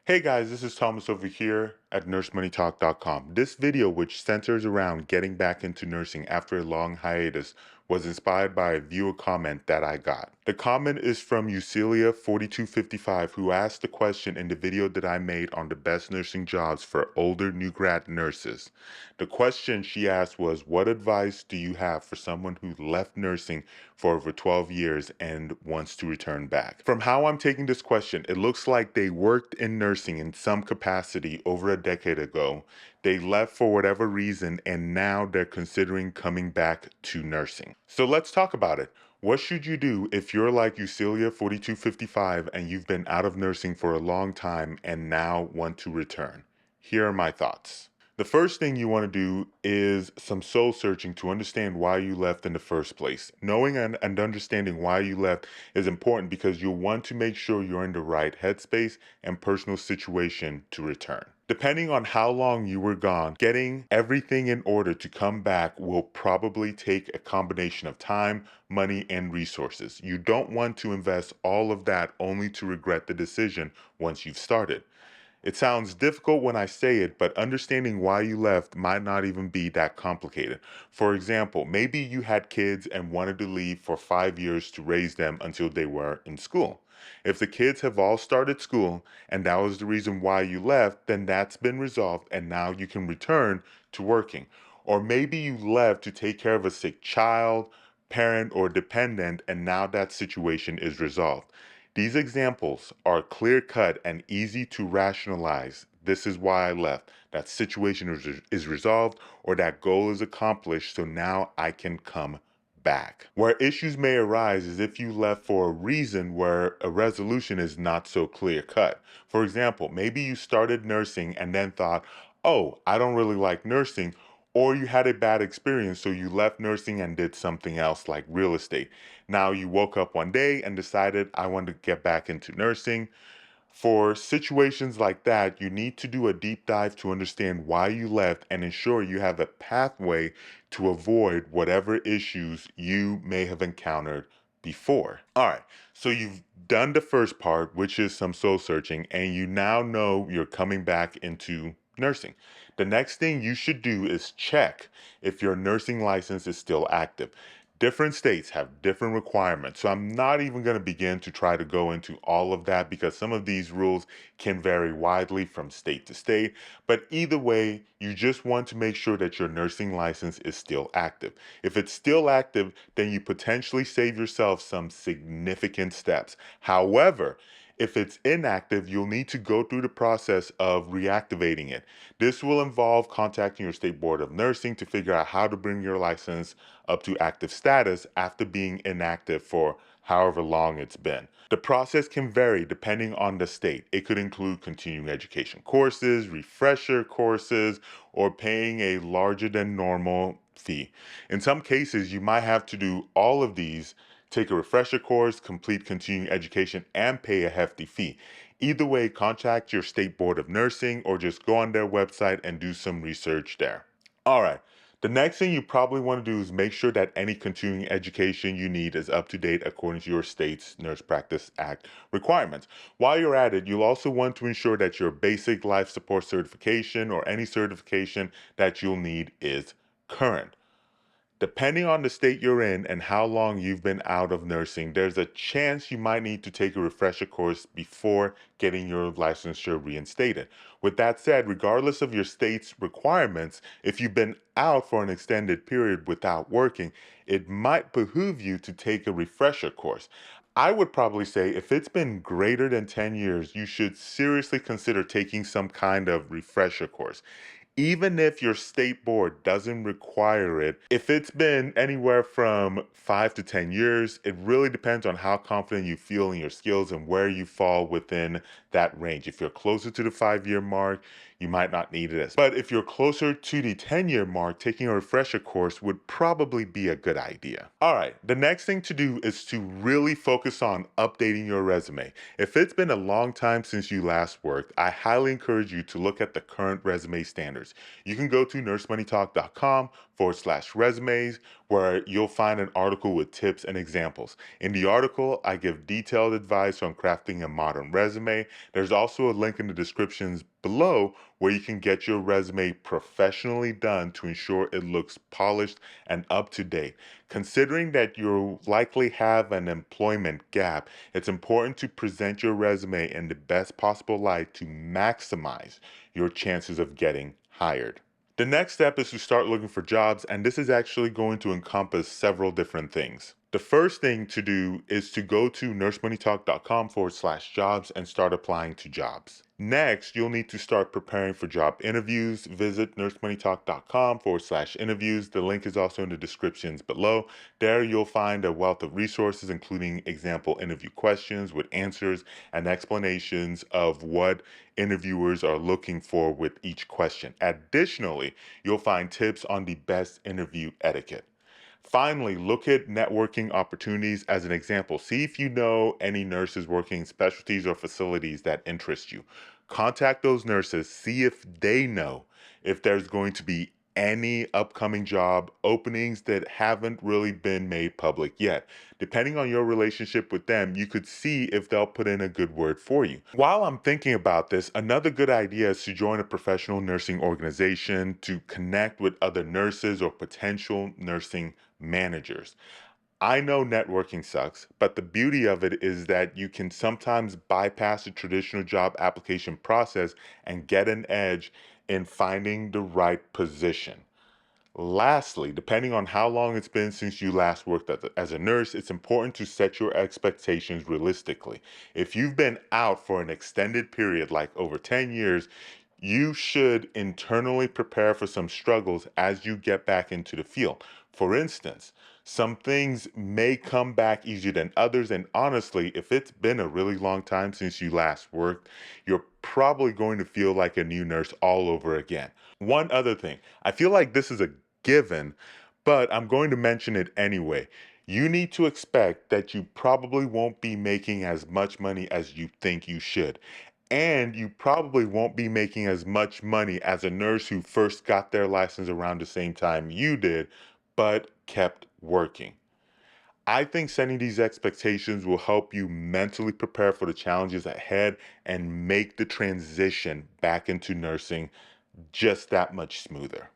Hey guys, this is Thomas over here at nursemoneytalk.com. This video, which centers around getting back into nursing after a long hiatus, was inspired by a viewer comment that I got. The comment is from Ucelia4255, who asked the question in the video that I made on the best nursing jobs for older new grad nurses. The question she asked was, what advice do you have for someone who left nursing for over 12 years and wants to return back? From how I'm taking this question, it looks like they worked in nursing in some capacity over a decade ago. They left for whatever reason and now they're considering coming back to nursing. So let's talk about it. What should you do if you're like Ucelia4255 and you've been out of nursing for a long time and now want to return? Here are my thoughts. The first thing you want to do is some soul searching to understand why you left in the first place. Knowing and understanding why you left is important because you'll want to make sure you're in the right headspace and personal situation to return. Depending on how long you were gone, getting everything in order to come back will probably take a combination of time, money, and resources. You don't want to invest all of that only to regret the decision once you've started. It sounds difficult when I say it, but understanding why you left might not even be that complicated. For example, maybe you had kids and wanted to leave for 5 years to raise them until they were in school. If the kids have all started school and that was the reason why you left, then that's been resolved and now you can return to working. Or maybe you left to take care of a sick child, parent, or dependent, and now that situation is resolved. These examples are clear-cut and easy to rationalize. This is why I left. That situation is resolved or that goal is accomplished, so now I can come back. Where issues may arise is if you left for a reason where a resolution is not so clear-cut. For example, maybe you started nursing and then thought, oh, I don't really like nursing, or you had a bad experience, so you left nursing and did something else like real estate. Now you woke up one day and decided, I want to get back into nursing. For situations like that, you need to do a deep dive to understand why you left and ensure you have a pathway to avoid whatever issues you may have encountered before. All right, so you've done the first part, which is some soul searching, and you now know you're coming back into nursing. The next thing you should do is check if your nursing license is still active. Different states have different requirements, so I'm not even going to begin to try to go into all of that because some of these rules can vary widely from state to state. But either way, you just want to make sure that your nursing license is still active. If it's still active, then you potentially save yourself some significant steps. However, if it's inactive, you'll need to go through the process of reactivating it. This will involve contacting your state board of nursing to figure out how to bring your license up to active status after being inactive for however long it's been. The process can vary depending on the state. It could include continuing education courses, refresher courses, or paying a larger than normal fee. In some cases, you might have to do all of these, take a refresher course, complete continuing education, and pay a hefty fee. Either way, contact your state board of nursing or just go on their website and do some research there. All right. The next thing you probably want to do is make sure that any continuing education you need is up to date according to your state's Nurse Practice Act requirements. While you're at it, you'll also want to ensure that your basic life support certification or any certification that you'll need is current. Depending on the state you're in and how long you've been out of nursing, there's a chance you might need to take a refresher course before getting your licensure reinstated. With that said, regardless of your state's requirements, if you've been out for an extended period without working, it might behoove you to take a refresher course. I would probably say if it's been greater than 10 years, you should seriously consider taking some kind of refresher course. Even if your state board doesn't require it, if it's been anywhere from 5 to 10 years, it really depends on how confident you feel in your skills and where you fall within that range. If you're closer to the 5 year mark, you might not need it as. But if you're closer to the 10 year mark, taking a refresher course would probably be a good idea. All right, the next thing to do is to really focus on updating your resume. If it's been a long time since you last worked, I highly encourage you to look at the current resume standards. You can go to nursemoneytalk.com/resumes, where you'll find an article with tips and examples. In the article, I give detailed advice on crafting a modern resume. There's also a link in the descriptions below where you can get your resume professionally done to ensure it looks polished and up to date. Considering that you'll likely have an employment gap, it's important to present your resume in the best possible light to maximize your chances of getting hired. The next step is to start looking for jobs, and this is actually going to encompass several different things. The first thing to do is to go to nursemoneytalk.com/jobs and start applying to jobs. Next, you'll need to start preparing for job interviews. Visit nursemoneytalk.com/interviews. The link is also in the descriptions below. There you'll find a wealth of resources, including example interview questions with answers and explanations of what interviewers are looking for with each question. Additionally, you'll find tips on the best interview etiquette. Finally, look at networking opportunities as an example. See if you know any nurses working in specialties or facilities that interest you. Contact those nurses, see if they know if there's going to be any upcoming job openings that haven't really been made public yet. Depending on your relationship with them, you could see if they'll put in a good word for you. While I'm thinking about this, another good idea is to join a professional nursing organization to connect with other nurses or potential nursing managers. I know networking sucks, but the beauty of it is that you can sometimes bypass the traditional job application process and get an edge in finding the right position. Lastly, depending on how long it's been since you last worked as a nurse, it's important to set your expectations realistically. If you've been out for an extended period, like over 10 years, you should internally prepare for some struggles as you get back into the field. For instance, some things may come back easier than others, and honestly, if it's been a really long time since you last worked, you're probably going to feel like a new nurse all over again. One other thing, I feel like this is a given, but I'm going to mention it anyway. You need to expect that you probably won't be making as much money as you think you should. And you probably won't be making as much money as a nurse who first got their license around the same time you did, but kept working. I think setting these expectations will help you mentally prepare for the challenges ahead and make the transition back into nursing just that much smoother.